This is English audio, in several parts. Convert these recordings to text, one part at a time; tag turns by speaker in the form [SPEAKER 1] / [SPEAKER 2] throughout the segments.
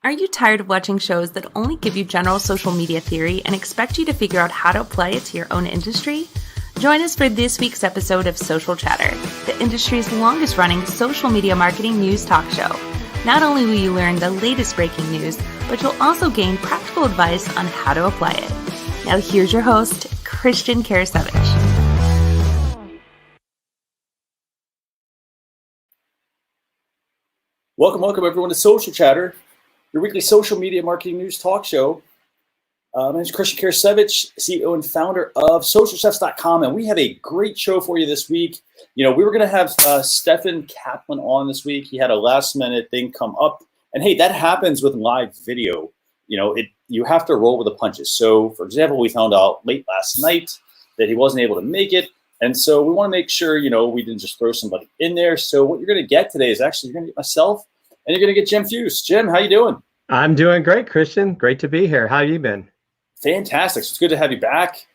[SPEAKER 1] Are you tired of watching shows that only give you general social media theory and expect you to figure out how to apply it to your own industry? Join us for this week's episode of Social Chatter, the industry's longest running social media marketing news talk show. Not only will you learn the latest breaking news, but you'll also gain practical advice on how to apply it. Now here's your host, Christian Karasiewicz.
[SPEAKER 2] Welcome everyone to Social Chatter, your weekly social media marketing news talk show. My name is Christian Karasiewicz, CEO and founder of socialchefs.com, and we have a great show for you this week. We were going to have Stefan Kaplan on this week. He had a last minute thing come up, and hey, that happens with live video. You have to roll with the punches. So, for example, we found out late last night that he wasn't able to make it, and so we want to make sure we didn't just throw somebody in there. So what you're going to get today is actually you're going to get myself, and you're going to get Jim Fuhs. Jim, how you doing?
[SPEAKER 3] I'm doing great, Christian. Great to be here. How you been?
[SPEAKER 2] Fantastic. So it's good to have you back.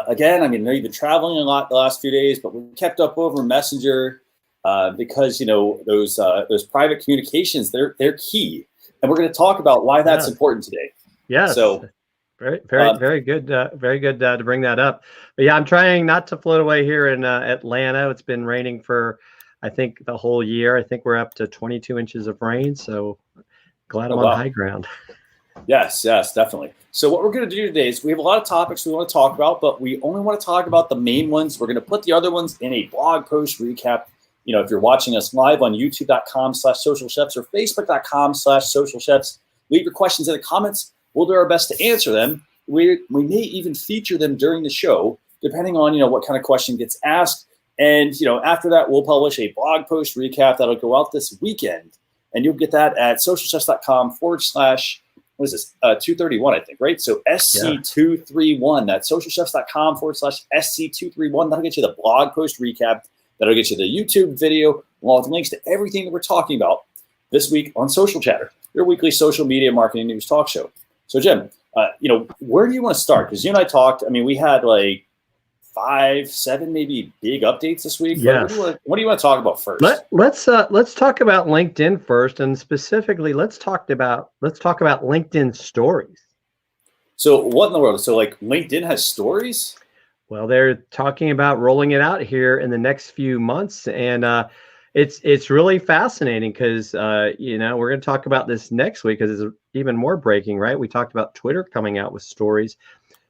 [SPEAKER 2] Again, I know you've been traveling a lot the last few days, but we kept up over Messenger because those private communications, they're key, and we're going to talk about why that's important today.
[SPEAKER 3] Yeah. So very good. Very good to bring that up. But yeah, I'm trying not to float away here in Atlanta. It's been raining for, I think, the whole year. I think we're up to 22 inches of rain. So glad I'm on high ground.
[SPEAKER 2] Yes, definitely. So what we're going to do today is we have a lot of topics we want to talk about, but we only want to talk about the main ones. We're going to put the other ones in a blog post recap. If you're watching us live on youtube.com/socialchefs or facebook.com/socialchefs, leave your questions in the comments. We'll do our best to answer them. We may even feature them during the show, depending on what kind of question gets asked. And after that, we'll publish a blog post recap that'll go out this weekend, and you'll get that at socialchefs.com/ what is this? 231, I think, right? So SC231. That's socialchefs.com / SC231. That'll get you the blog post recap. That'll get you the YouTube video, along with links to everything that we're talking about this week on Social Chatter, your weekly social media marketing news talk show. So, Jim, where do you want to start? Because you and I talked. We had like 5, 7 maybe big updates this week.
[SPEAKER 3] Yes.
[SPEAKER 2] What do you want to talk about first?
[SPEAKER 3] Let's talk about LinkedIn first, and specifically let's talk about LinkedIn stories.
[SPEAKER 2] So what in the world? So like LinkedIn has stories?
[SPEAKER 3] Well, they're talking about rolling it out here in the next few months, and it's really fascinating because we're going to talk about this next week because it's even more breaking, right? We talked about Twitter coming out with stories.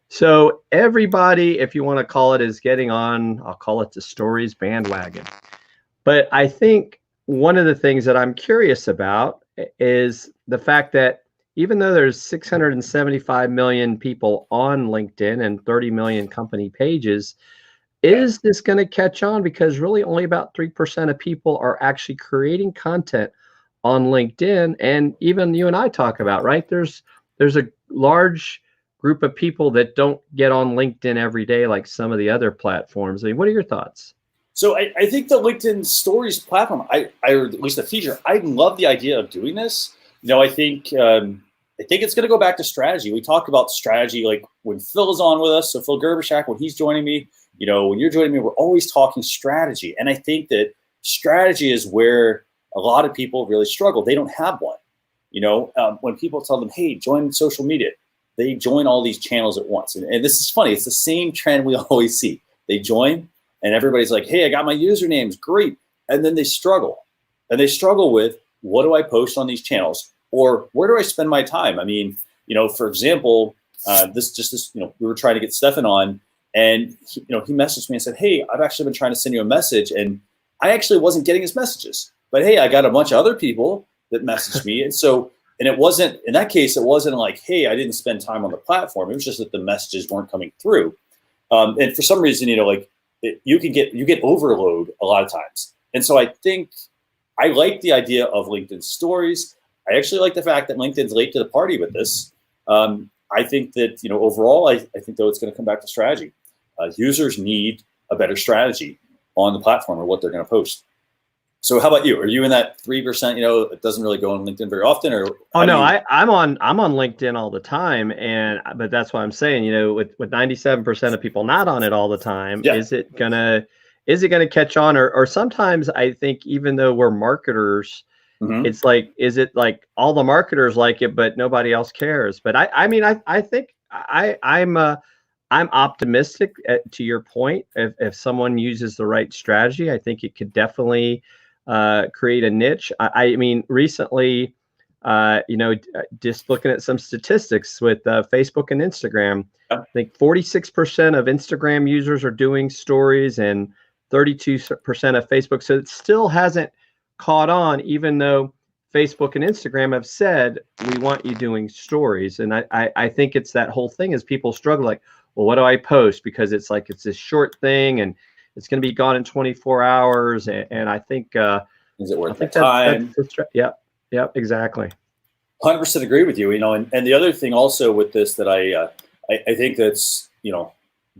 [SPEAKER 3] So everybody, if you want to call it, is getting on, I'll call it the stories bandwagon. But I think one of the things that I'm curious about is the fact that even though there's 675 million people on LinkedIn and 30 million company pages, is this going to catch on? Because really only about 3% of people are actually creating content on LinkedIn. And even you and I talk about, right? There's a large group of people that don't get on LinkedIn every day like some of the other platforms. What are your thoughts?
[SPEAKER 2] So I think the LinkedIn Stories platform, or at least the feature, I love the idea of doing this. I think it's going to go back to strategy. We talk about strategy like when Phil is on with us. So Phil Gerbershak, when he's joining me, when you're joining me, we're always talking strategy. And I think that strategy is where a lot of people really struggle. They don't have one. When people tell them, hey, join social media, they join all these channels at once. And this is funny. It's the same trend we always see. They join and everybody's like, hey, I got my usernames. Great. And then they struggle. And they struggle with, what do I post on these channels? Or where do I spend my time? For example, we were trying to get Stefan on, and he messaged me and said, hey, I've actually been trying to send you a message. And I actually wasn't getting his messages. But hey, I got a bunch of other people that messaged me. And so, and it wasn't, in that case, it wasn't like, hey, I didn't spend time on the platform. It was just that the messages weren't coming through. And for some reason, you get overload a lot of times. And so I think I like the idea of LinkedIn stories. I actually like the fact that LinkedIn's late to the party with this. I think that, overall, I think though it's going to come back to strategy. Users need a better strategy on the platform or what they're going to post. So how about you? Are you in that 3%, it doesn't really go on LinkedIn very often? Or
[SPEAKER 3] I'm on LinkedIn all the time. But that's what I'm saying, with 97% of people not on it all the time, is it gonna catch on? Or sometimes I think even though we're marketers It's like, is it like all the marketers like it, but nobody else cares? But I mean, I think I'm optimistic to your point. If someone uses the right strategy, I think it could definitely create a niche. I mean, recently, just looking at some statistics with Facebook and Instagram, I think 46% of Instagram users are doing stories and 32% of Facebook. So it still hasn't caught on, even though Facebook and Instagram have said, we want you doing stories. And I think it's that whole thing is people struggle like, well, what do I post? Because it's like, it's this short thing and it's going to be gone in 24 hours. And I think,
[SPEAKER 2] is it worth the time?
[SPEAKER 3] Yeah, exactly.
[SPEAKER 2] 100% agree with you. And the other thing also with this that I think that's,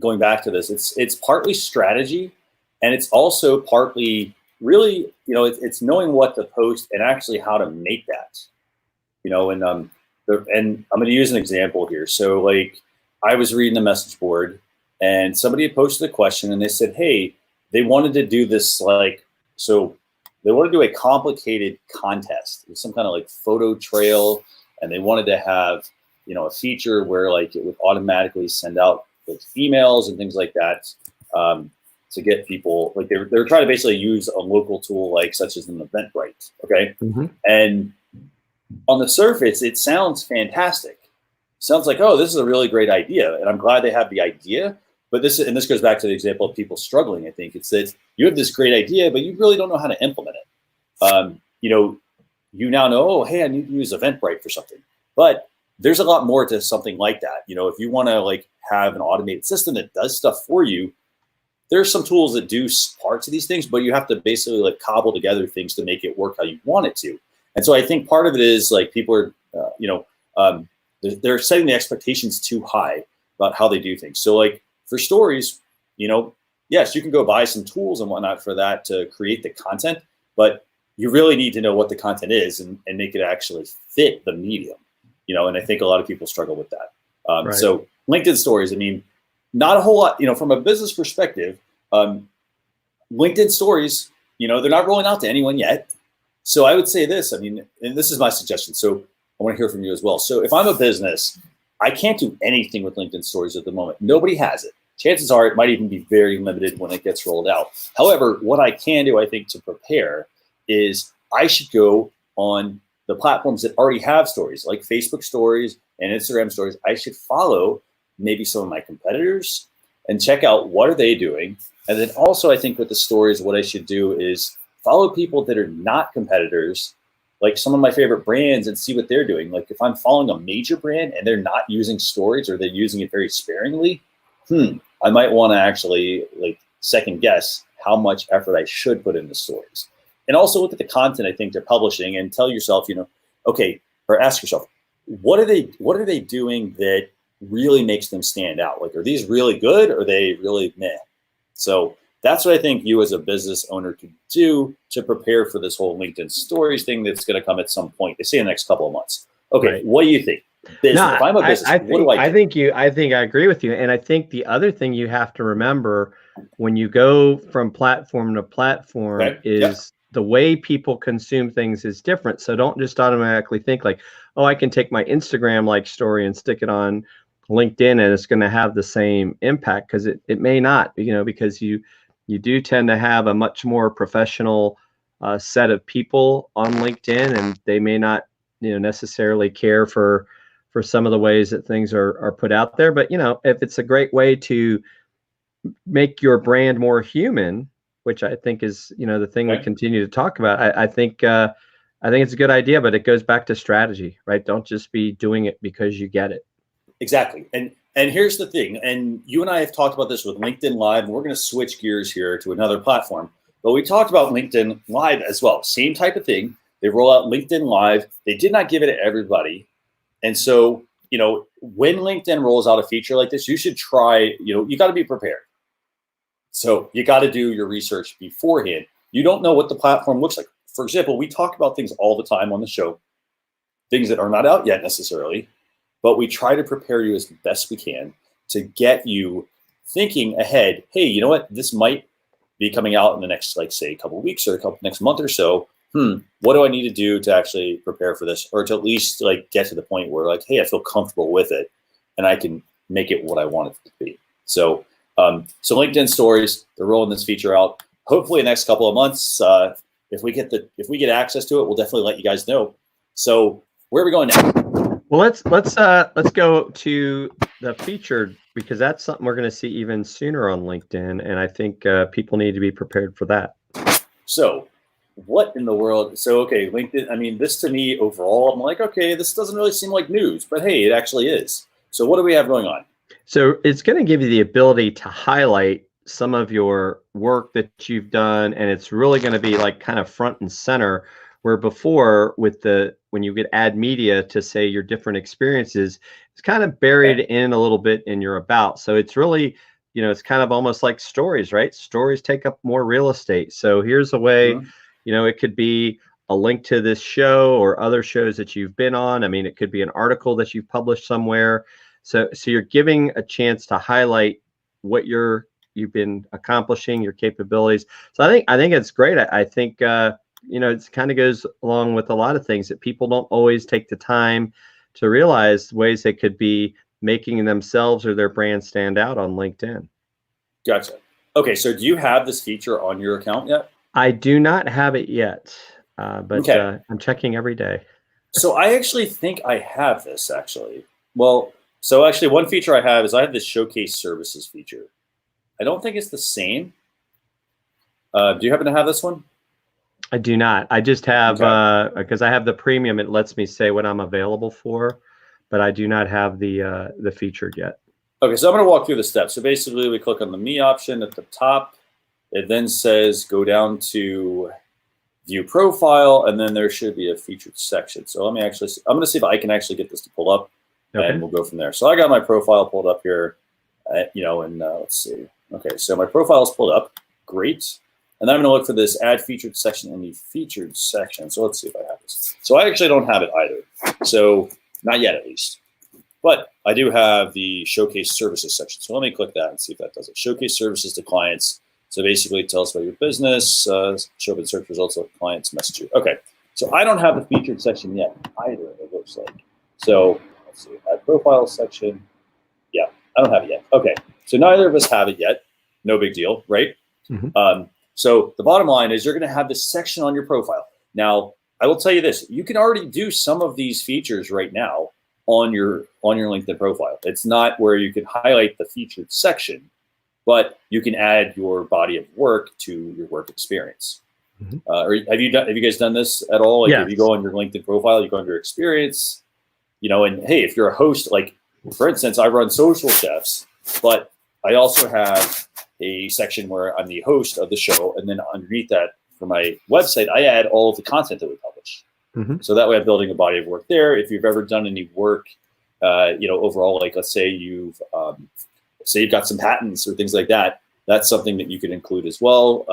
[SPEAKER 2] going back to this, it's partly strategy, and it's also partly really, it's knowing what to post and actually how to make that, and I'm going to use an example here. So like I was reading the message board and somebody had posted a question and they said, hey, they wanted to do this, so they want to do a complicated contest, some kind of like photo trail, and they wanted to have, a feature where like it would automatically send out like emails and things like that to get people, like they were trying to basically use a local tool like such as an Eventbrite. Okay, and on the surface it sounds fantastic. Sounds like, oh, this is a really great idea, and I'm glad they have the idea. But this goes back to the example of people struggling. I think it's that you have this great idea, but you really don't know how to implement it. You now know, oh, hey, I need to use Eventbrite for something. But there's a lot more to something like that. If you want to like have an automated system that does stuff for you, there's some tools that do parts of these things, but you have to basically like cobble together things to make it work how you want it to. And so I think part of it is like people are, they're setting the expectations too high about how they do things. So like, for stories, yes, you can go buy some tools and whatnot for that to create the content, but you really need to know what the content is and make it actually fit the medium, and I think a lot of people struggle with that. Right. So LinkedIn stories, I mean, not a whole lot, from a business perspective, LinkedIn stories, they're not rolling out to anyone yet. So I would say this, I mean, and this is my suggestion. So I want to hear from you as well. So if I'm a business, I can't do anything with LinkedIn stories at the moment. Nobody has it. Chances are it might even be very limited when it gets rolled out. However, what I can do, I think, to prepare is I should go on the platforms that already have stories, like Facebook stories and Instagram stories. I should follow maybe some of my competitors and check out what are they doing. And then also I think with the stories, what I should do is follow people that are not competitors, like some of my favorite brands, and see what they're doing. Like if I'm following a major brand and they're not using stories or they're using it very sparingly, I might want to actually like second guess how much effort I should put into stories. And also look at the content I think they're publishing and tell yourself, okay, or ask yourself, what are they doing that really makes them stand out? Like, are these really good or are they really meh? So that's what I think you as a business owner could do to prepare for this whole LinkedIn stories thing that's going to come at some point. They say in the next couple of months. Okay, right. What do you think? If I'm a business, what do I do?
[SPEAKER 3] I think I agree with you. And I think the other thing you have to remember when you go from platform to platform is the way people consume things is different. So don't just automatically think like, oh, I can take my Instagram like story and stick it on LinkedIn and it's going to have the same impact, because it may not, because you do tend to have a much more professional set of people on LinkedIn, and they may not, necessarily care for some of the ways that things are put out there. But, if it's a great way to make your brand more human, which I think is, the thing we continue to talk about, I think it's a good idea, but it goes back to strategy, right? Don't just be doing it because you get it.
[SPEAKER 2] Exactly. And here's the thing, and you and I have talked about this with LinkedIn Live, and we're going to switch gears here to another platform, but we talked about LinkedIn Live as well. Same type of thing. They roll out LinkedIn Live. They did not give it to everybody. And so, when LinkedIn rolls out a feature like this, you should try, you got to be prepared. So you got to do your research beforehand. You don't know what the platform looks like. For example, we talk about things all the time on the show, things that are not out yet necessarily, but we try to prepare you as best we can to get you thinking ahead. Hey, you know what? This might be coming out in the next, like say, a couple of weeks or next month or so. what do I need to do to actually prepare for this, or to at least like get to the point where like, hey, I feel comfortable with it and I can make it what I want it to be. So, so LinkedIn Stories, they're rolling this feature out. Hopefully, the next couple of months, if we get access to it, we'll definitely let you guys know. So, where are we going now?
[SPEAKER 3] Well, let's go to the featured, because that's something we're going to see even sooner on LinkedIn, and I think people need to be prepared for that.
[SPEAKER 2] So, what in the world? So, okay, LinkedIn. I mean, this to me overall, I'm like, okay, this doesn't really seem like news, but hey, it actually is. So, what do we have going on?
[SPEAKER 3] So, it's going to give you the ability to highlight some of your work that you've done, and it's really going to be like kind of front and center, where before when you could add media to say your different experiences, it's kind of buried in a little bit in your about. So it's really, it's kind of almost like stories, right? Stories take up more real estate. So here's a way, it could be a link to this show or other shows that you've been on. I mean, it could be an article that you've published somewhere. So you're giving a chance to highlight what you've been accomplishing, your capabilities. So I think it's great. I think it kind of goes along with a lot of things that people don't always take the time to realize ways they could be making themselves or their brand stand out on LinkedIn.
[SPEAKER 2] Gotcha. Okay, so do you have this feature on your account yet?
[SPEAKER 3] I do not have it yet, but I'm checking every day.
[SPEAKER 2] So I actually think I have this actually. Well, so actually one feature I have is I have this showcase services feature. I don't think it's the same. Do you happen to have this one?
[SPEAKER 3] I do not. I just have, because I have the premium, it lets me say what I'm available for, but I do not have the featured yet.
[SPEAKER 2] Okay, so I'm going to walk through the steps. So basically, we click on the Me option at the top. It then says go down to View Profile, and then there should be a featured section. So I'm going to see if I can actually get this to pull up, and we'll go from there. So I got my profile pulled up here, and let's see. Okay, so my profile is pulled up. Great. And then I'm going to look for this add featured section in the featured section. So let's see if I have this. So I actually don't have it either. So not yet, at least. But I do have the showcase services section. So let me click that and see if that does it. Showcase services to clients. So basically tell us about your business, show up in search results, let clients message you. Okay. So I don't have the featured section yet either, it looks like. So let's see, add profile section. Yeah, I don't have it yet. Okay. So neither of us have it yet. No big deal, right? Mm-hmm. So the bottom line is you're going to have this section on your profile. Now, I will tell you this. You can already do some of these features right now on your LinkedIn profile. It's not where you can highlight the featured section, but you can add your body of work to your work experience. Mm-hmm. Or have you guys done this at all? Like, if you go on your LinkedIn profile, you go under experience, and hey, if you're a host, like for instance, I run Social Chefs, but I also have a section where I'm the host of the show, and then underneath that, for my website, I add all of the content that we publish. Mm-hmm. So that way, I'm building a body of work there. If you've ever done any work, overall, like let's say you've got some patents or things like that, that's something that you could include as well.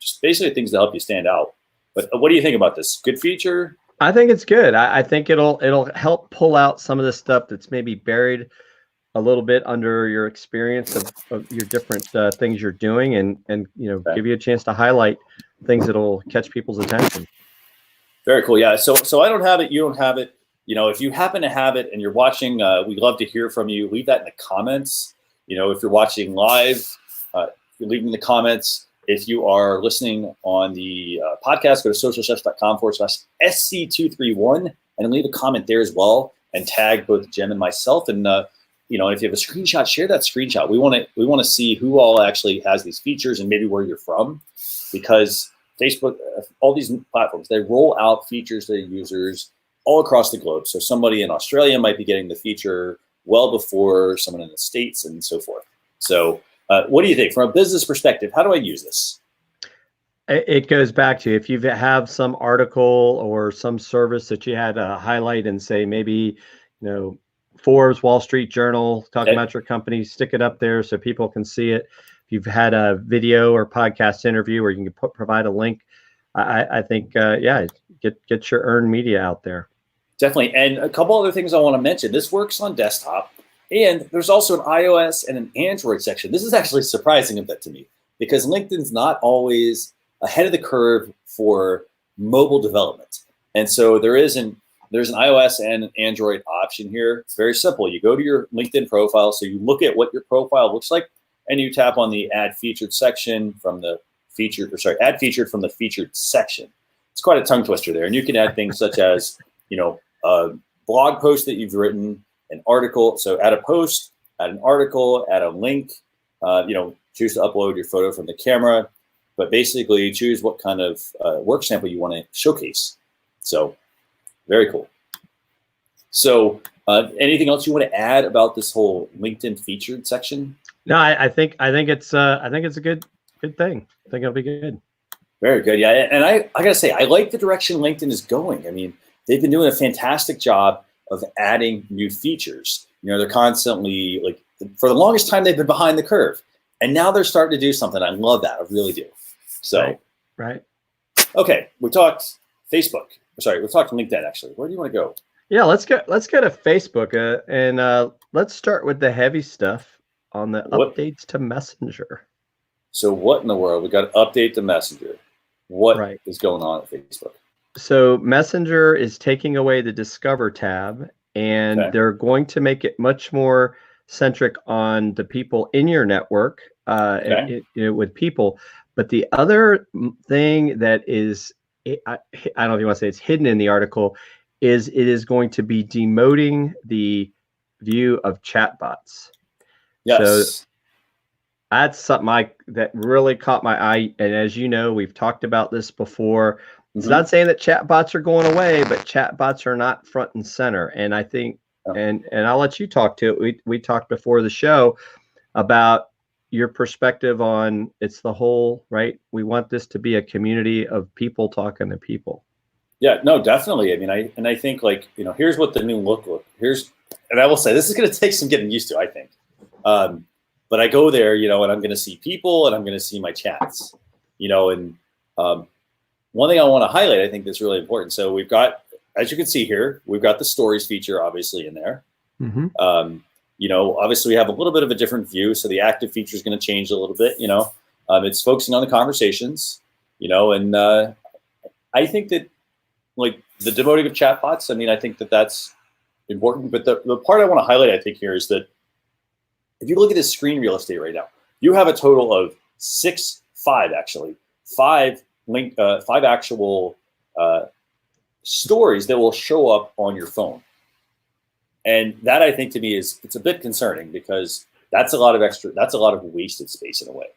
[SPEAKER 2] Just basically things to help you stand out. But what do you think about this? Good feature?
[SPEAKER 3] I think it's good. I think it'll help pull out some of the stuff that's maybe buried a little bit under your experience of your different things you're doing, and give you a chance to highlight things that'll catch people's attention.
[SPEAKER 2] Very cool. Yeah. So I don't have it. You don't have it. If you happen to have it and you're watching, we'd love to hear from you. Leave that in the comments. If you're watching live, leave in the comments. If you are listening on the podcast, go to socialchefs.com/SC231 and leave a comment there as well, and tag both Jem and myself. And if you have a screenshot, share that screenshot. We want to see who all actually has these features and maybe where you're from, because Facebook, all these platforms, they roll out features to their users all across the globe. So somebody in Australia might be getting the feature well before someone in the States and so forth. So what do you think from a business perspective? How do I use this?
[SPEAKER 3] It goes back to if you have some article or some service that you had to highlight and say maybe, Forbes, Wall Street Journal, talking about your company, stick it up there so people can see it. If you've had a video or podcast interview where you can provide a link, I think, get your earned media out there.
[SPEAKER 2] Definitely. And a couple other things I want to mention. This works on desktop, and there's also an iOS and an Android section. This is actually surprising a bit to me, because LinkedIn's not always ahead of the curve for mobile development. And so there's an iOS and an Android option here. It's very simple. You go to your LinkedIn profile, so you look at what your profile looks like, and you tap on the add featured section from the add featured from the featured section. It's quite a tongue twister there. And you can add things such as, a blog post that you've written, an article. So add a post, add an article, add a link, choose to upload your photo from the camera, but basically choose what kind of work sample you want to showcase. So very cool. So anything else you want to add about this whole LinkedIn featured section?
[SPEAKER 3] No, I think it's a good thing. I think it'll be good.
[SPEAKER 2] Very good. Yeah. And I gotta say, I like the direction LinkedIn is going. I mean, they've been doing a fantastic job of adding new features. They're constantly, like, for the longest time, they've been behind the curve. And now they're starting to do something. I love that. I really do. So,
[SPEAKER 3] right.
[SPEAKER 2] Okay. We talked Facebook. Sorry, we talked LinkedIn, actually. Where do you want to go?
[SPEAKER 3] Yeah, let's go to Facebook and let's start with the heavy stuff on the updates to Messenger.
[SPEAKER 2] So what in the world? We got to update to Messenger. What is going on at Facebook?
[SPEAKER 3] So Messenger is taking away the Discover tab, and they're going to make it much more centric on the people in your network, with people. But the other thing that is, I don't know if you want to say it's hidden in the article, is it is going to be demoting the view of chatbots.
[SPEAKER 2] Yes.
[SPEAKER 3] So that's something that really caught my eye. And as you know, we've talked about this before. It's not saying that chatbots are going away, but chatbots are not front and center. And I think, and I'll let you talk to it. We talked before the show about your perspective on it's the whole, right? We want this to be a community of people talking to people.
[SPEAKER 2] Yeah, no, definitely. I mean, I think, like, here's what the new look. And I will say, this is going to take some getting used to, I think. But I go there, and I'm going to see people, and I'm going to see my chats, and one thing I want to highlight, I think that's really important. So we've got, as you can see here, we've got the stories feature obviously in there. Obviously we have a little bit of a different view. So the active feature is going to change a little bit, it's focusing on the conversations, and I think that, like, the demoting of chatbots, I mean, I think that that's important. But the part I want to highlight, I think, here is that if you look at this screen real estate right now, you have a total of five actual stories that will show up on your phone. And that, I think, to me, it's a bit concerning, because that's a lot of wasted space in a way.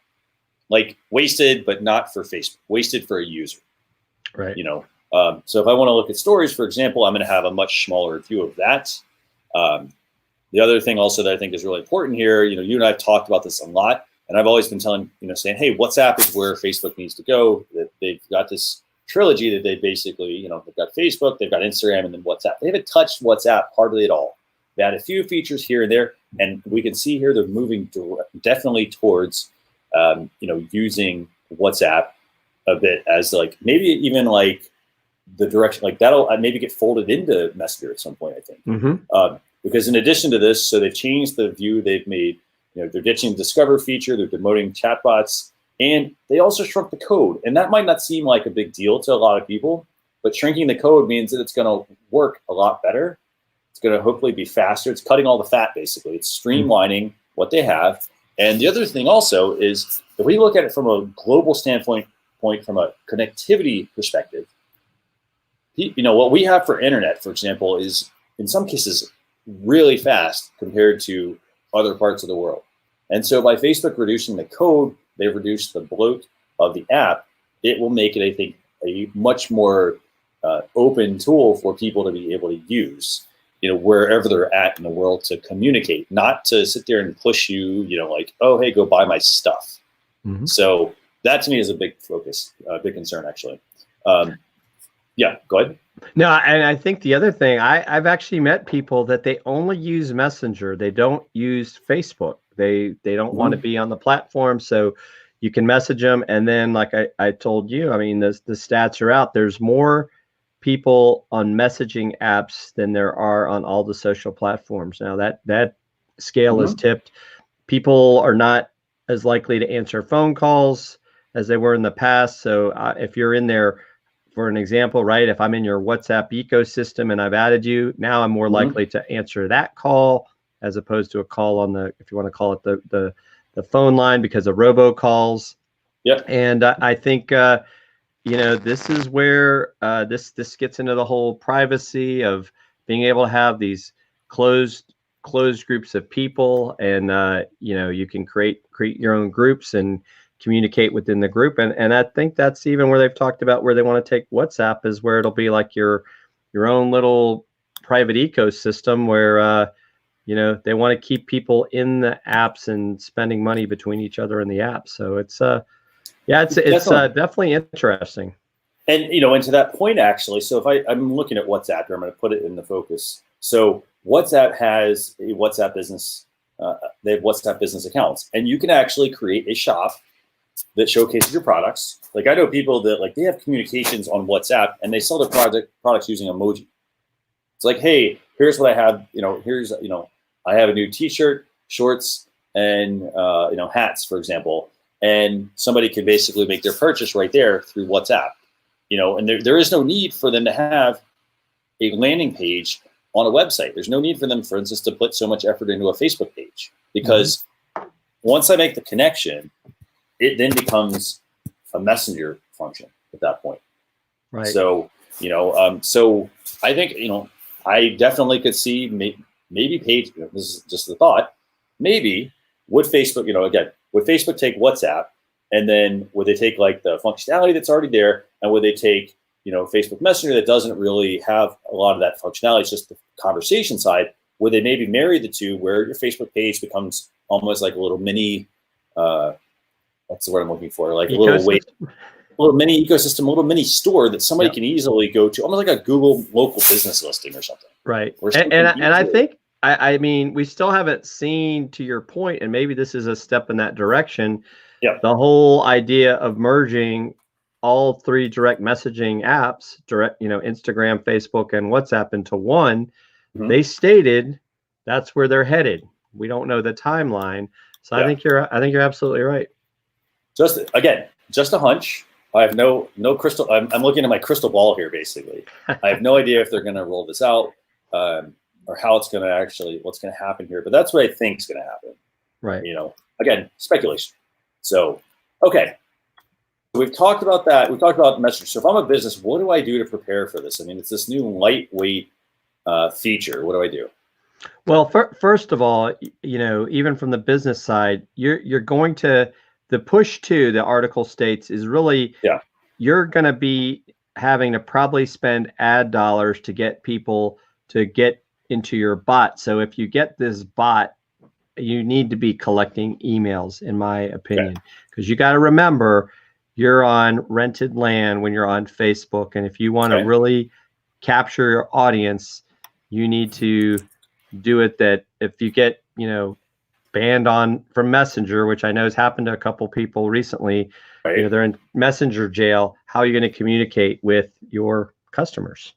[SPEAKER 2] Like, wasted, but not for Facebook, wasted for a user.
[SPEAKER 3] Right.
[SPEAKER 2] So if I want to look at stories, for example, I'm going to have a much smaller view of that. The other thing also that I think is really important here, you and I have talked about this a lot, and I've always been saying, hey, WhatsApp is where Facebook needs to go. That they've got this trilogy that they basically, they've got Facebook, they've got Instagram, and then WhatsApp. They haven't touched WhatsApp hardly at all. They had a few features here and there, and we can see here they're moving definitely towards, using WhatsApp a bit as, like, maybe even like the direction, like that'll maybe get folded into Messenger at some point, I think. Because in addition to this, so they've changed the view they've made. They're ditching the Discover feature, they're demoting chatbots, and they also shrunk the code. And that might not seem like a big deal to a lot of people, but shrinking the code means that it's going to work a lot better. It's going to hopefully be faster. It's cutting all the fat, basically. It's streamlining what they have. And the other thing also is, if we look at it from a global standpoint, from a connectivity perspective, what we have for internet, for example, is in some cases really fast compared to other parts of the world. And so by Facebook reducing the code, they've reduced the bloat of the app. It will make it, I think, a much more open tool for people to be able to use, wherever they're at in the world, to communicate, not to sit there and push you, like, oh, hey, go buy my stuff. So that to me is a big focus, a big concern, actually. Yeah, go ahead.
[SPEAKER 3] No, and I think the other thing, I've actually met people that they only use Messenger. They don't use Facebook. They don't want to be on the platform. So you can message them. And then, like I told you, I mean, the stats are out. There's more people on messaging apps than there are on all the social platforms. Now that scale is tipped. People are not as likely to answer phone calls as they were in the past. So if you're in there for an example, right? If I'm in your WhatsApp ecosystem and I've added you, now I'm more likely to answer that call as opposed to a call on the, if you want to call it the phone line, because of robocalls.
[SPEAKER 2] Yep.
[SPEAKER 3] And I think, you know, this is where this gets into the whole privacy of being able to have these closed groups of people, and you know, you can create your own groups and communicate within the group. And I think that's even where they've talked about where they want to take WhatsApp, is where it'll be like your own little private ecosystem where you know, they want to keep people in the apps and spending money between each other in the apps. So it's yeah, it's definitely interesting.
[SPEAKER 2] And, you know, and to that point, actually, so if I'm looking at WhatsApp here, I'm going to put it in the focus. So WhatsApp has a WhatsApp business. They have WhatsApp business accounts, and you can actually create a shop that showcases your products. Like, I know people that, like, they have communications on WhatsApp and they sell their products using emoji. It's like, hey, here's what I have. You know, here's, you know, I have a new T-shirt, shorts, and you know, hats, for example. And somebody can basically make their purchase right there through WhatsApp. You know, and there is no need for them to have a landing page on a website. There's no need for them, for instance, to put so much effort into a Facebook page, because once I make the connection, it then becomes a messenger function at that point.
[SPEAKER 3] Right.
[SPEAKER 2] So, you know, so I think, you know, I definitely could see maybe page, you know, this is just the thought, maybe would Facebook, you know, again, would Facebook take WhatsApp, and then would they take like the functionality that's already there, and would they take, you know, Facebook Messenger that doesn't really have a lot of that functionality, it's just the conversation side? Would they maybe marry the two, where your Facebook page becomes almost like a little mini, what's the word I'm looking for? Like a little mini ecosystem, a little mini store that somebody can easily go to, almost like a Google local business listing or something.
[SPEAKER 3] Right. And I think, I mean, we still haven't seen, to your point, and maybe this is a step in that direction.
[SPEAKER 2] Yeah.
[SPEAKER 3] The whole idea of merging all three direct messaging apps, you know, Instagram, Facebook, and WhatsApp, into one. They stated that's where they're headed. We don't know the timeline, so I think you're absolutely right.
[SPEAKER 2] Just a hunch. I have no crystal. I'm looking at my crystal ball here, basically. I have no idea if they're going to roll this out, or how it's going to actually, what's going to happen here. But that's what I think is going to happen.
[SPEAKER 3] Right.
[SPEAKER 2] You know, again, speculation. So, okay. We've talked about that. We've talked about Messenger. So if I'm a business, what do I do to prepare for this? I mean, it's this new lightweight feature. What do I do?
[SPEAKER 3] Well, first of all, you know, even from the business side, you're going to, the push to, the article states, is really, you're going to be having to probably spend ad dollars to get people to get into your bot. So if you get this bot, you need to be collecting emails, in my opinion, because you got to remember, you're on rented land when you're on Facebook. And if you want to really capture your audience, you need to do it that if you get, you know, banned from Messenger, which I know has happened to a couple people recently, you know, they're in Messenger jail. How are you going to communicate with your customers?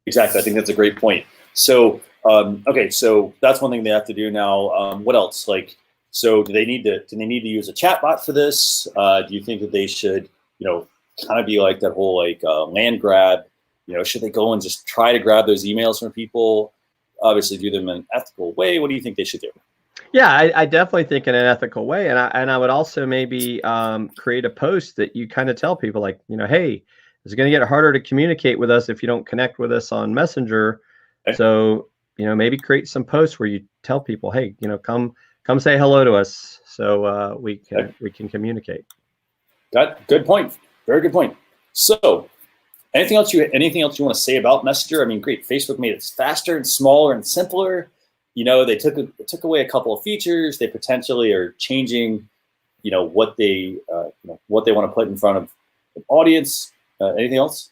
[SPEAKER 2] Exactly. I think that's a great point. So, okay, so that's one thing they have to do now. What else? Like, so do they need to use a chat bot for this? Do you think that they should, you know, kind of be like that whole like land grab? You know, should they go and just try to grab those emails from people? Obviously, do them in an ethical way. What do you think they should do?
[SPEAKER 3] Yeah, I definitely think in an ethical way, and I would also maybe create a post that you kind of tell people, like, you know, hey, it's going to get harder to communicate with us if you don't connect with us on Messenger. Okay. So, you know, maybe create some posts where you tell people, hey, you know, come say hello to us, so we can communicate.
[SPEAKER 2] Good point. Very good point. So, anything else you want to say about Messenger? I mean, great. Facebook made it faster and smaller and simpler. You know, they took away a couple of features. They potentially are changing, you know, what they want to put in front of an audience. Anything else?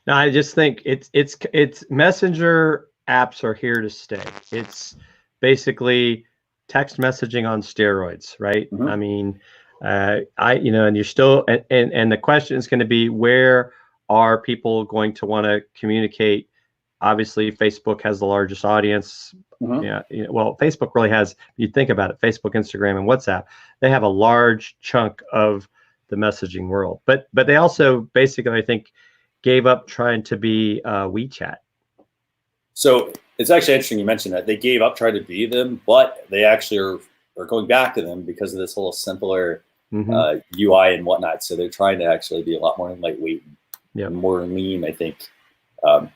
[SPEAKER 3] No, I just think it's Messenger apps are here to stay. It's basically text messaging on steroids, right? I mean, you know, and you're still, and the question is going to be, where are people going to want to communicate? Obviously, Facebook has the largest audience. Yeah, you know, well, Facebook really has. You think about it: Facebook, Instagram, and WhatsApp. They have a large chunk of the messaging world. But they also basically, I think, gave up trying to be WeChat.
[SPEAKER 2] So it's actually interesting you mentioned that. They gave up trying to be them, but they actually are going back to them because of this whole simpler UI and whatnot. So they're trying to actually be a lot more lightweight and more lean, I think.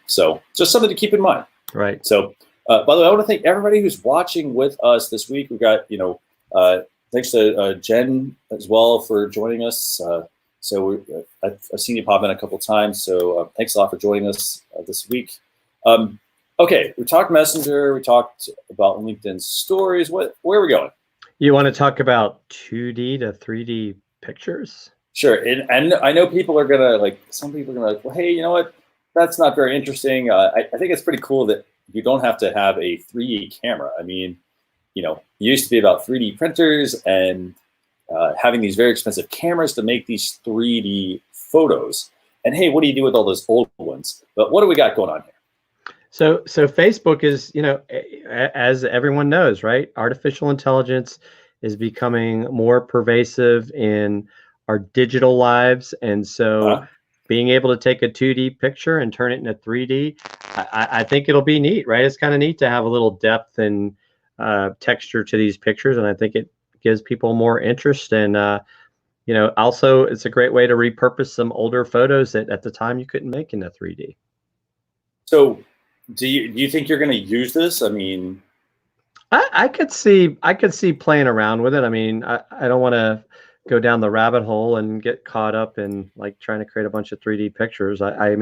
[SPEAKER 2] So just something to keep in mind.
[SPEAKER 3] Right.
[SPEAKER 2] So, by the way, I want to thank everybody who's watching with us this week. We've got, thanks to Jen as well for joining us. I've seen you pop in a couple times. So thanks a lot for joining us this week. Okay, we talked Messenger. We talked about LinkedIn stories. Where are we going?
[SPEAKER 3] You want to talk about 2D to 3D pictures?
[SPEAKER 2] Sure. And I know people are going to some people are going to be like, well, hey, you know what? That's not very interesting. I think it's pretty cool that you don't have to have a 3D camera. I mean, it used to be about 3D printers and having these very expensive cameras to make these 3D photos. And hey, what do you do with all those old ones? But what do we got going on here?
[SPEAKER 3] So Facebook is, as everyone knows, right? Artificial intelligence is becoming more pervasive in our digital lives. And so being able to take a 2D picture and turn it into 3D, I think it'll be neat, right? It's kind of neat to have a little depth and texture to these pictures. And I think it gives people more interest. And, also it's a great way to repurpose some older photos that at the time you couldn't make into 3D.
[SPEAKER 2] So do you think you're going to use this? I mean,
[SPEAKER 3] I could see playing around with it. I mean, I don't want to go down the rabbit hole and get caught up in trying to create a bunch of 3D pictures. I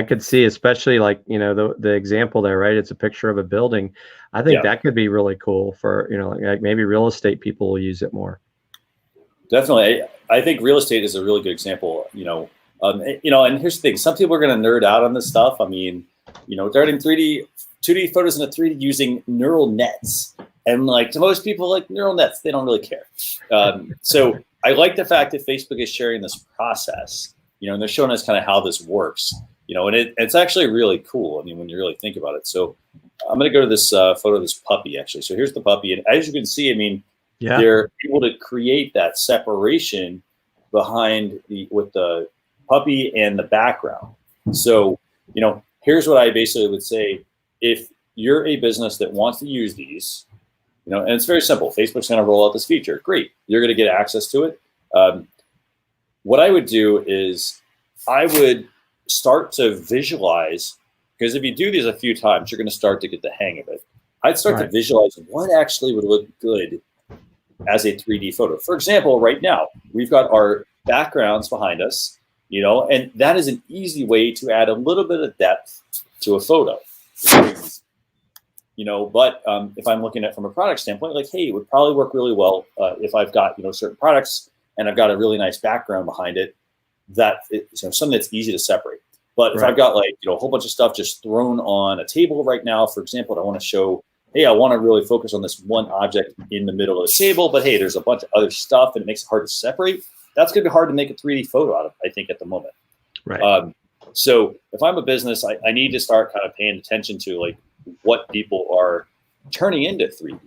[SPEAKER 3] could see, especially the example there, right? It's a picture of a building. I think that could be really cool for, maybe real estate people will use it more.
[SPEAKER 2] Definitely. I think real estate is a really good example, and here's the thing, some people are going to nerd out on this stuff. I mean, turning 2D photos into 3D using neural nets. And to most people, neural nets, they don't really care. So I like the fact that Facebook is sharing this process, and they're showing us kind of how this works, and it's actually really cool. I mean, when you really think about it. So I'm going to go to this photo of this puppy, actually. So here's the puppy. And as you can see, I mean, they're able to create that separation with the puppy and the background. So, here's what I basically would say. If you're a business that wants to use these, and it's very simple. Facebook's going to roll out this feature. Great. You're going to get access to it. What I would do is I would start to visualize, because if you do these a few times, you're going to start to get the hang of it. I'd start to visualize what actually would look good as a 3D photo. For example, right now, we've got our backgrounds behind us, and that is an easy way to add a little bit of depth to a photo. But if I'm looking at it from a product standpoint, hey, it would probably work really well if I've got, certain products and I've got a really nice background behind it, something that's easy to separate. But if I've got a whole bunch of stuff just thrown on a table right now, for example, and I want to show, hey, I want to really focus on this one object in the middle of the table, but hey, there's a bunch of other stuff and it makes it hard to separate. That's going to be hard to make a 3D photo out of, I think, at the moment.
[SPEAKER 3] Right.
[SPEAKER 2] So if I'm a business, I need to start kind of paying attention to what people are turning into 3D,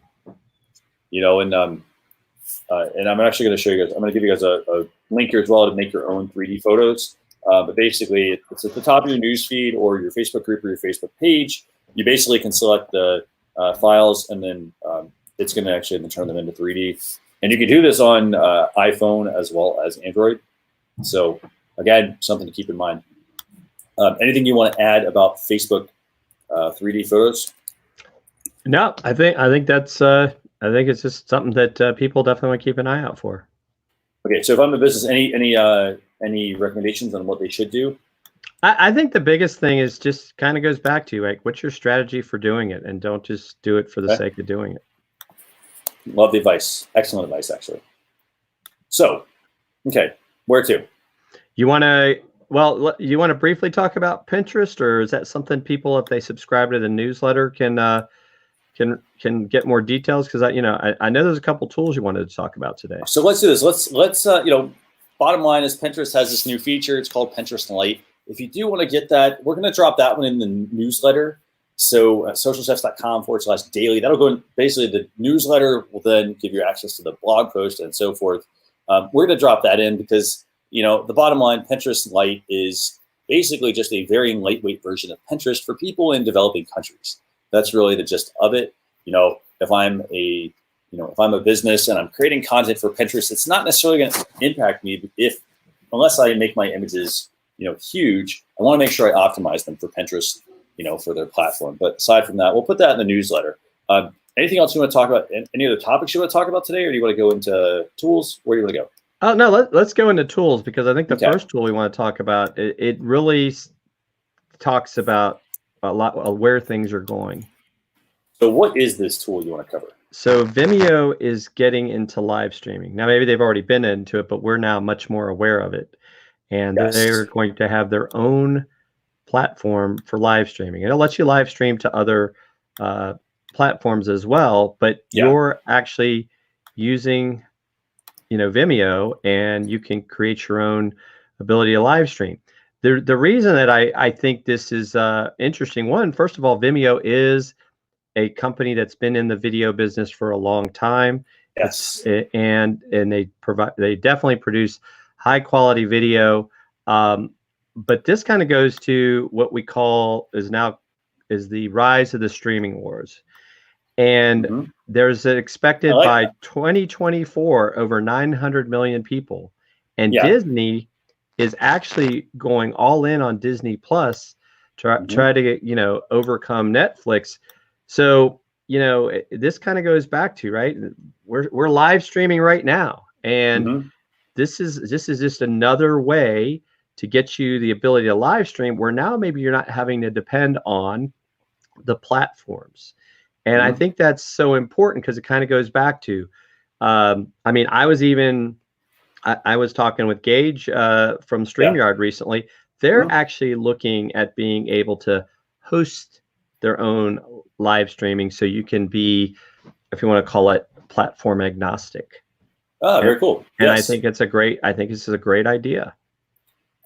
[SPEAKER 2] and I'm actually going to show you guys, I'm going to give you guys a link here as well to make your own 3D photos. But basically it's at the top of your newsfeed or your Facebook group or your Facebook page. You basically can select the files and then it's going to actually turn them into 3D. And you can do this on iPhone as well as Android. So again, something to keep in mind. Anything you want to add about Facebook 3D photos?
[SPEAKER 3] No, I think that's I think it's just something that people definitely want to keep an eye out for.
[SPEAKER 2] Okay, so if I'm a business, any recommendations on what they should do?
[SPEAKER 3] I think the biggest thing is just kind of goes back to what's your strategy for doing it, and don't just do it for the sake of doing it.
[SPEAKER 2] Love the advice. Excellent advice, actually. So, okay, where to? You want
[SPEAKER 3] to briefly talk about Pinterest, or is that something people, if they subscribe to the newsletter, can get more details? Because I know there's a couple tools you wanted to talk about today. So
[SPEAKER 2] let's do this. Let's bottom line is Pinterest has this new feature. It's called Pinterest Lite. If you do want to get that, we're going to drop that one in the newsletter. So socialchefs.com/daily. That'll go in. Basically, the newsletter will then give you access to the blog post and so forth. We're going to drop that in because the bottom line, Pinterest Lite is basically just a very lightweight version of Pinterest for people in developing countries. That's really the gist of it. If I'm a business and I'm creating content for Pinterest, it's not necessarily going to impact me unless I make my images, huge. I want to make sure I optimize them for Pinterest, for their platform. But aside from that, we'll put that in the newsletter. Anything else you want to talk about? Any other topics you want to talk about today, or do you want to go into tools? Where do you want to go?
[SPEAKER 3] Oh, no, let's go into tools, because I think the first tool we want to talk about, it really talks about a lot of where things are going.
[SPEAKER 2] So what is this tool you want to cover?
[SPEAKER 3] So Vimeo is getting into live streaming. Now, maybe they've already been into it, but we're now much more aware of it. And they're going to have their own platform for live streaming. And it lets you live stream to other platforms as well, but you're actually using Vimeo, and you can create your own ability to live stream. The reason that I think this is interesting, one, first of all, Vimeo is a company that's been in the video business for a long time.
[SPEAKER 2] Yes.
[SPEAKER 3] And they definitely produce high quality video. But this kind of goes to what we call is the rise of the streaming wars. And there's expected by 2024 over 900 million people. And Disney is actually going all in on Disney Plus to try to get, overcome Netflix. So, this kind of goes back to, right, we're live streaming right now. And this is just another way to get you the ability to live stream, where now maybe you're not having to depend on the platforms. And I think that's so important, because it kind of goes back to, I was talking with Gage from StreamYard recently. They're actually looking at being able to host their own live streaming, so you can be, if you want to call it, platform agnostic.
[SPEAKER 2] Oh, very cool.
[SPEAKER 3] And I think this is a great idea.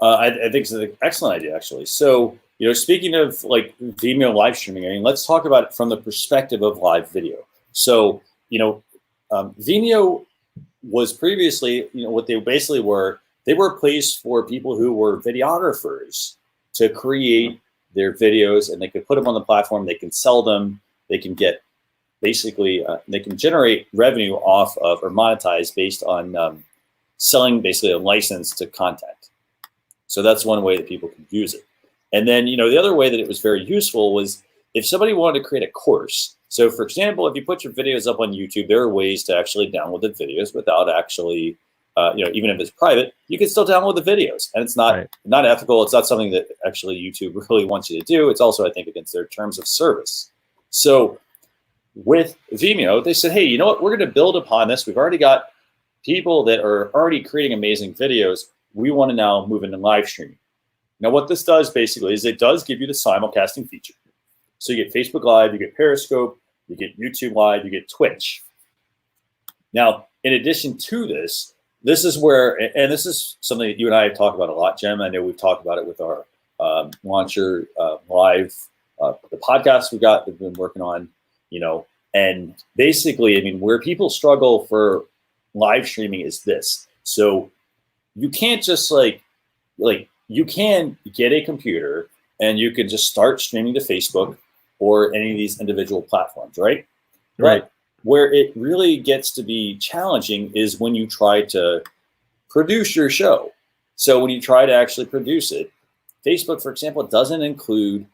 [SPEAKER 2] I think it's an excellent idea, actually. So, speaking of like Vimeo live streaming, let's talk about it from the perspective of live video. So, Vimeo was previously, what they basically were, they were a place for people who were videographers to create their videos, and they could put them on the platform, they can sell them, they can get basically, they can generate revenue off of or monetize based on selling basically a license to content. So that's one way that people can use it. And then, the other way that it was very useful was if somebody wanted to create a course. So for example, if you put your videos up on YouTube, there are ways to actually download the videos without actually, even if it's private, you can still download the videos, and it's not ethical. It's not something that actually YouTube really wants you to do. It's also, I think, against their terms of service. So with Vimeo, they said, hey, you know what? We're going to build upon this. We've already got people that are already creating amazing videos. We want to now move into live streaming. Now, what this does basically is it does give you the simulcasting feature. So you get Facebook Live, you get Periscope, you get YouTube Live, you get Twitch. Now, in addition to this, this is where, and this is something that you and I have talked about a lot, Jem. I know we've talked about it with our Launcher Live, the podcast we've been working on, and basically, where people struggle for live streaming is this. So you can't just like you can get a computer and you can just start streaming to Facebook or any of these individual platforms, right? But where it really gets to be challenging is when you try to produce your show. So when you try to actually produce it, Facebook, for example, doesn't include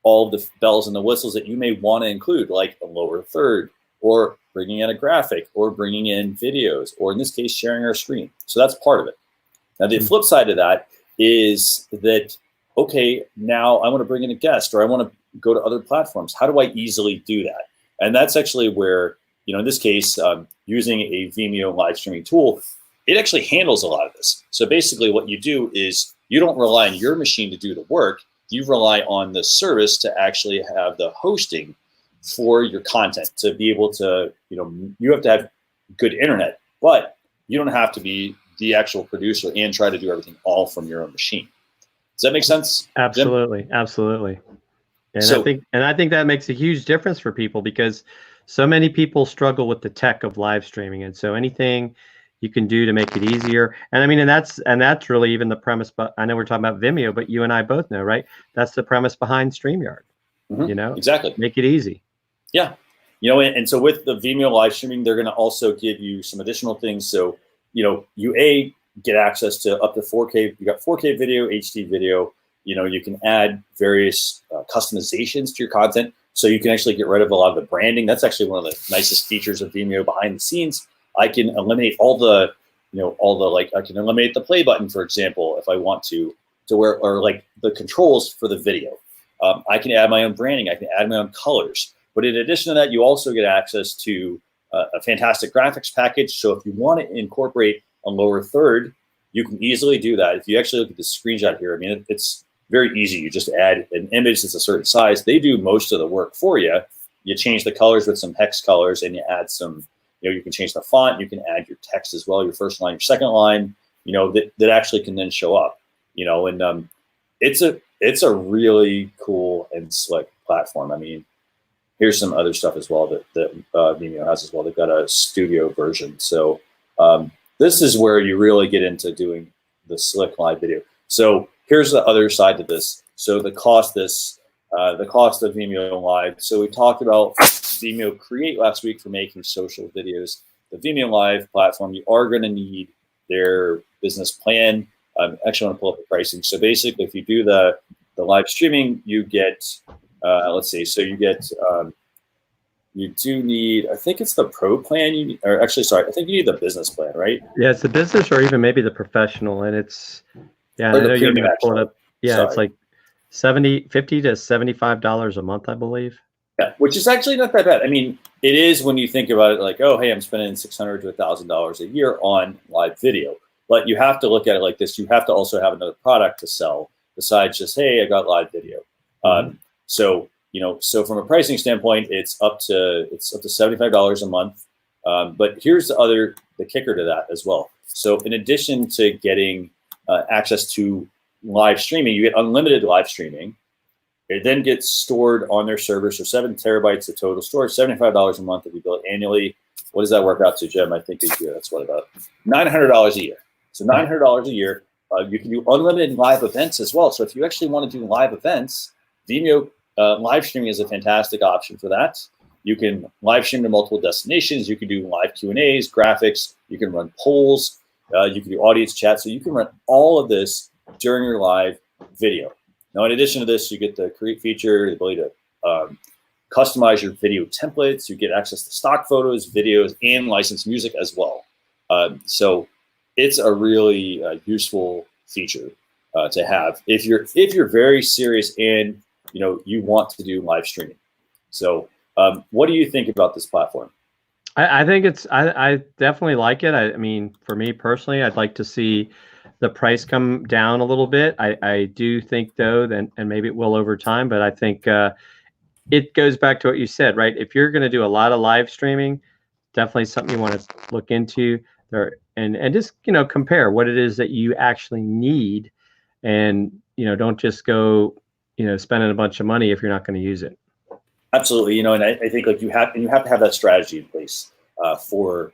[SPEAKER 2] all of the bells and the whistles that you may want to include, like a lower third, or bringing in a graphic, or bringing in videos, or in this case, sharing our screen. So that's part of it. Now, the flip side of that is that, okay, now I want to bring in a guest, or I want to go to other platforms. How do I easily do that? And that's actually where, in this case, using a Vimeo live streaming tool, it actually handles a lot of this. So basically what you do is you don't rely on your machine to do the work. You rely on the service to actually have the hosting for your content, to be able to, you have to have good internet, but you don't have to be the actual producer and try to do everything all from your own machine. Does that make sense?
[SPEAKER 3] Absolutely.
[SPEAKER 2] Jim?
[SPEAKER 3] Absolutely. And I think that makes a huge difference for people, because so many people struggle with the tech of live streaming. And so anything, you can do to make it easier. And I mean, and that's really even the premise. But I know we're talking about Vimeo, but you and I both know, right? That's the premise behind StreamYard.
[SPEAKER 2] Exactly.
[SPEAKER 3] Make it easy.
[SPEAKER 2] Yeah. And so with the Vimeo live streaming, they're going to also give you some additional things. So, you get access to up to 4K. You got 4K video, HD video. You can add various customizations to your content. So you can actually get rid of a lot of the branding. That's actually one of the nicest features of Vimeo behind the scenes. I can eliminate I can eliminate the play button, for example, if I want to or like the controls for the video. I can add my own branding. I can add my own colors. But in addition to that, you also get access to a fantastic graphics package. So if you want to incorporate a lower third, you can easily do that. If you actually look at the screenshot here, I mean, it's very easy. You just add an image that's a certain size. They do most of the work for you. You change the colors with some hex colors, and you add some, you can change the font. You can add your text as well, your first line, your second line, that actually can then show up, and it's a really cool and slick platform. I mean, here's some other stuff as well that Vimeo has as well. They've got a studio version. So this is where you really get into doing the slick live video. So here's the other side to this. So the cost of Vimeo Live. So we talked about Vimeo Create last week for making social videos. The Vimeo Live platform, you are going to need their business plan. I actually want to pull up the pricing. So basically, if you do the live streaming, you get, let's see, so you get, you do need, I think it's the pro plan, I think you need the business plan, right?
[SPEAKER 3] Yeah, it's the business or even maybe the professional. And it's, I know you're going to pull it up. Yeah, sorry. It's like $50 to $75 a month, I believe.
[SPEAKER 2] Yeah, which is actually not that bad. I mean, it is when you think about it like, oh, hey, I'm spending $600 to $1,000 a year on live video. But you have to look at it like this. You have to also have another product to sell besides just, hey, I got live video. So from a pricing standpoint, it's up to $75 a month. But here's the kicker to that as well. So in addition to getting access to live streaming, you get unlimited live streaming. It then gets stored on their server. So 7 terabytes of total storage, $75 a month if you bill it annually. What does that work out to, Jim? I think a year. That's what, about $900 a year. So $900 a year. You can do unlimited live events as well. So if you actually want to do live events, Vimeo live streaming is a fantastic option for that. You can live stream to multiple destinations. You can do live Q&As, graphics. You can run polls. You can do audience chat. So you can run all of this during your live video. Now, in addition to this, you get the create feature, the ability to customize your video templates. You get access to stock photos, videos, and licensed music as well. So it's a really useful feature to have if you're very serious and you want to do live streaming. So what do you think about this platform?
[SPEAKER 3] I think I definitely like it. I mean, for me personally, I'd like to see the price come down a little bit. I do think though, and maybe it will over time, but I think it goes back to what you said, right? If you're going to do a lot of live streaming, definitely something you want to look into there and just, compare what it is that you actually need and, don't just go, spending a bunch of money if you're not going to use it.
[SPEAKER 2] Absolutely. And I think like you have to have that strategy in place for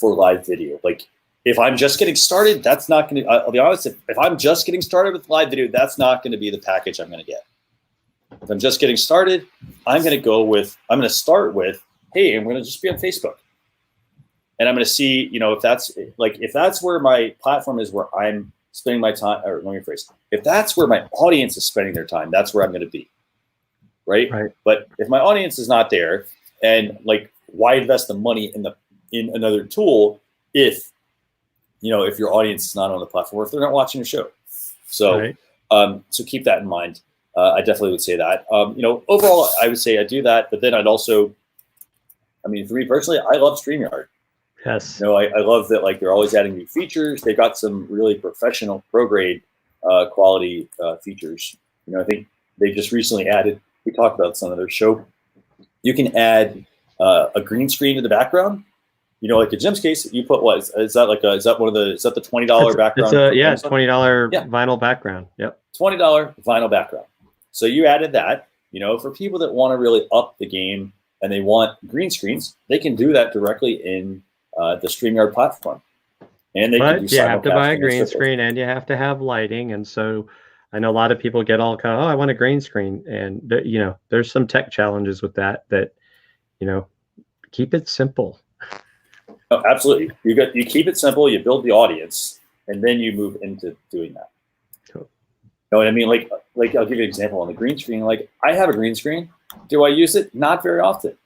[SPEAKER 2] live video. Like if I'm just getting started, that's not going to, I'll be honest, if I'm just getting started with live video, that's not going to be the package I'm going to get. If I'm just getting started, I'm going to start with, hey, I'm going to just be on Facebook. And I'm going to see, if that's where my platform is, where I'm spending my time, or let me rephrase, if that's where my audience is spending their time, that's where I'm going to be. Right. But if my audience is not there, and like, why invest the money in another tool if your audience is not on the platform or if they're not watching your show? So, so keep that in mind. I definitely would say that. Overall, I would say I do that, but then I'd also, for me personally, I love StreamYard.
[SPEAKER 3] Yes.
[SPEAKER 2] I love that, like, they're always adding new features. They've got some really professional, pro-grade quality features. I think they just recently added, we talked about some of their show. You can add a green screen in the background. Like in Jim's case, you put what? Is that the $20 background?
[SPEAKER 3] It's $20 vinyl background. Yep. $20
[SPEAKER 2] vinyl background. So you added that, for people that want to really up the game and they want green screens, they can do that directly in the StreamYard platform. And they can do
[SPEAKER 3] But you have to buy a
[SPEAKER 2] simulcasting
[SPEAKER 3] green
[SPEAKER 2] and so forth.
[SPEAKER 3] screen and you have to have lighting. And so I know a lot of people get all kind of, oh, I want a green screen. And, there's some tech challenges with that, keep it simple.
[SPEAKER 2] Oh, absolutely. You keep it simple, you build the audience, and then you move into doing that.
[SPEAKER 3] Cool.
[SPEAKER 2] You know what I mean? Like I'll give you an example on the green screen. Like I have a green screen. Do I use it? Not very often.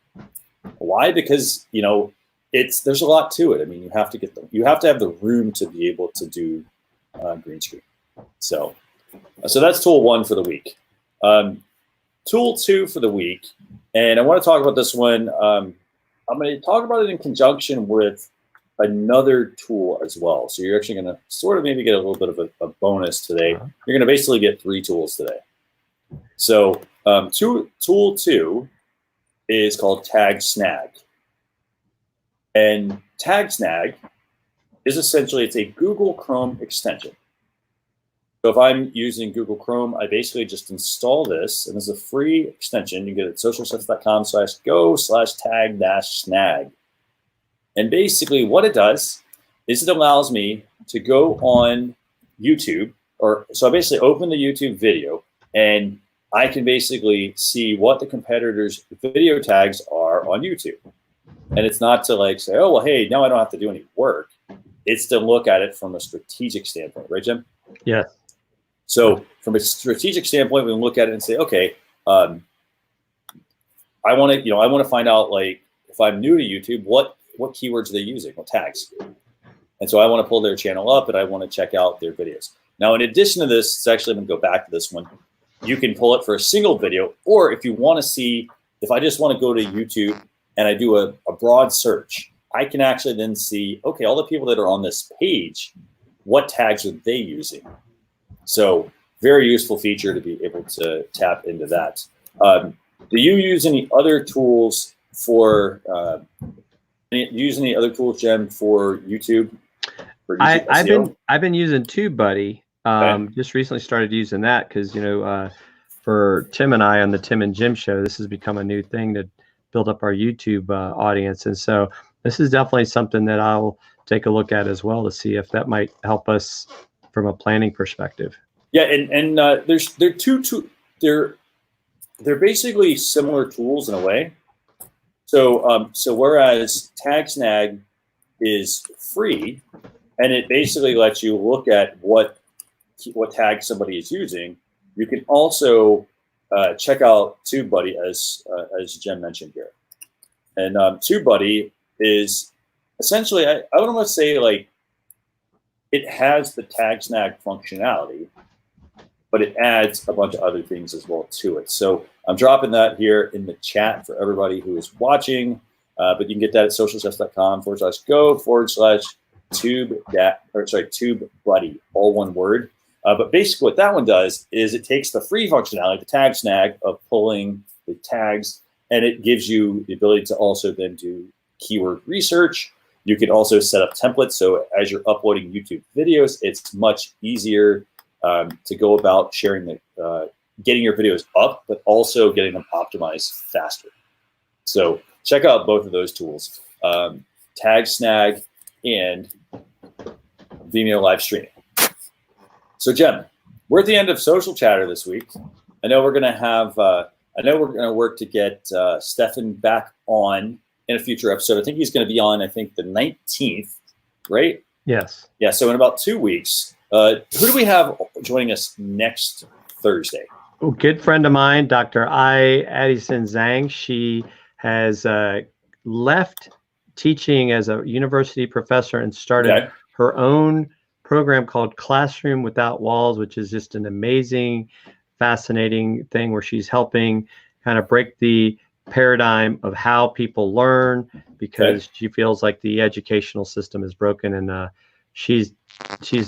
[SPEAKER 2] Why? Because there's a lot to it. I mean, you have to have the room to be able to do green screen. So that's tool 1 for the week. Tool 2 for the week, and I want to talk about this one. I'm going to talk about it in conjunction with another tool as well. So you're actually going to sort of maybe get a little bit of a bonus today. You're going to basically get 3 tools today. So tool 2 is called Tag Snag. And Tag Snag is essentially, it's a Google Chrome extension. So if I'm using Google Chrome, I basically just install this, and it's a free extension. You get it at socialchefs.com/go/tag-snag. And basically what it does is it allows me to go on YouTube, so I basically open the YouTube video, and I can basically see what the competitors' video tags are on YouTube. And it's not to say, oh, well, hey, now I don't have to do any work. It's to look at it from a strategic standpoint, right, Jim?
[SPEAKER 3] Yeah.
[SPEAKER 2] So from a strategic standpoint, we can look at it and say, okay, I want to find out, like, if I'm new to YouTube, what keywords are they using, what tags? And so I want to pull their channel up, and I want to check out their videos. Now, in addition to this, it's actually, I'm going to go back to this one. You can pull it for a single video, or if you want to see, if I just want to go to YouTube and I do a broad search, I can actually then see, okay, all the people that are on this page, what tags are they using? So very useful feature to be able to tap into that. Do you use any other tools for Jem, for YouTube?
[SPEAKER 3] I've been using TubeBuddy. Just recently started using that because for Tim and I on the Tim and Jim show, this has become a new thing to build up our YouTube audience, and so this is definitely something that I'll take a look at as well to see if that might help us from a planning perspective.
[SPEAKER 2] Yeah, and they're basically similar tools in a way. So whereas Tag Snag is free, and it basically lets you look at what tag somebody is using, you can also check out TubeBuddy as Jen mentioned here. And TubeBuddy is essentially, I would almost say, like, it has the Tag Snag functionality, but it adds a bunch of other things as well to it. So I'm dropping that here in the chat for everybody who is watching, but you can get that at socialchefs.com/go/TubeBuddy, all one word. But basically what that one does is it takes the free functionality, the Tag Snag, of pulling the tags, and it gives you the ability to also then do keyword research. You can also set up templates. So as you're uploading YouTube videos, it's much easier to go about sharing getting your videos up, but also getting them optimized faster. So check out both of those tools, Tag Snag and Vimeo Live Streaming. So Jem, we're at the end of Social Chatter this week. I know we're going to work to get Stefan back on in a future episode. I think he's going to be on, the 19th, right?
[SPEAKER 3] Yes.
[SPEAKER 2] Yeah, so in about 2 weeks. Who do we have joining us next Thursday?
[SPEAKER 3] A good friend of mine, Dr. Addison Zhang. She has left teaching as a university professor and started her own program called Classroom Without Walls, which is just an amazing, fascinating thing where she's helping kind of break the paradigm of how people learn, because she feels like the educational system is broken, and she's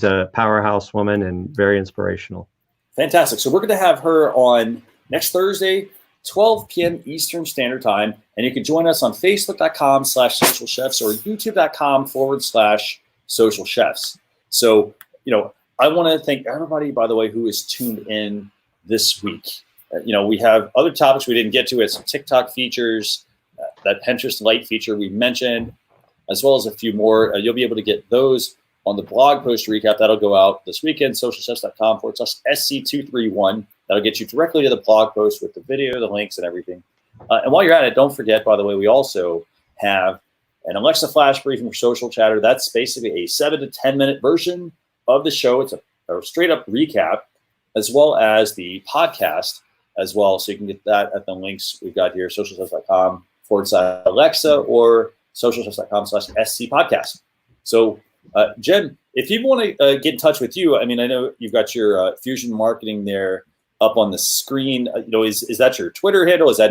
[SPEAKER 3] a powerhouse woman and very inspirational.
[SPEAKER 2] Fantastic. So we're going to have her on next Thursday, 12 p.m. Eastern Standard Time, and you can join us on facebook.com/socialchefs or youtube.com/socialchefs. So, I want to thank everybody, by the way, who is tuned in this week. We have other topics we didn't get to. We had some TikTok features, that Pinterest Lite feature we mentioned, as well as a few more. You'll be able to get those on the blog post recap. That'll go out this weekend, socialchess.com/SC231. That'll get you directly to the blog post with the video, the links, and everything. And while you're at it, don't forget, by the way, we also have an Alexa flash briefing for Social Chatter. That's basically a 7 to 10 minute version of the show. It's a straight up recap, as well as the podcast as well. So you can get that at the links we've got here, socialchess.com/Alexa or socialchess.com/SC podcast. So Jen, if you want to get in touch with you, I mean, I know you've got your Fusion marketing there up on the screen. Is that your Twitter handle? Is that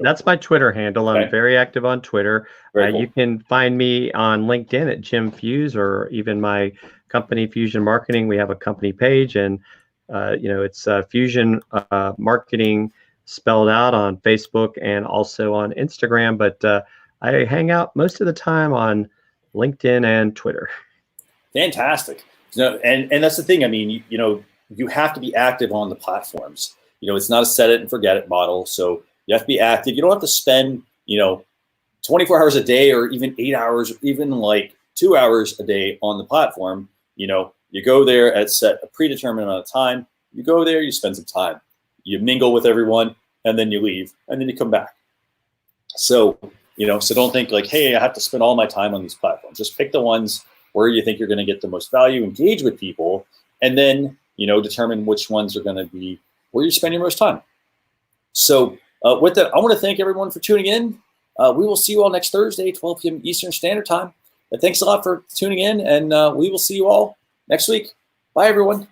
[SPEAKER 3] that's my Twitter handle.
[SPEAKER 2] Okay.
[SPEAKER 3] I'm very active on Twitter.
[SPEAKER 2] Cool.
[SPEAKER 3] You can find me on LinkedIn at Jim Fuhs, or even my company Fusion Marketing. We have a company page, and it's Fusion Marketing spelled out on Facebook and also on Instagram. But I hang out most of the time on LinkedIn and Twitter.
[SPEAKER 2] Fantastic. And that's the thing. I mean, you have to be active on the platforms. It's not a set it and forget it model. So you have to be active. You don't have to spend, 24 hours a day or even 8 hours, or even like 2 hours a day on the platform. You go there at set a predetermined amount of time. You go there, you spend some time, you mingle with everyone, and then you leave, and then you come back. So, so don't think like, hey, I have to spend all my time on these platforms. Just pick the ones where you think you're going to get the most value, engage with people, and then determine which ones are going to be where you spend your most time. So with that, I want to thank everyone for tuning in. We will see you all next Thursday, 12 p.m. Eastern Standard Time. But thanks a lot for tuning in, and we will see you all next week. Bye, everyone.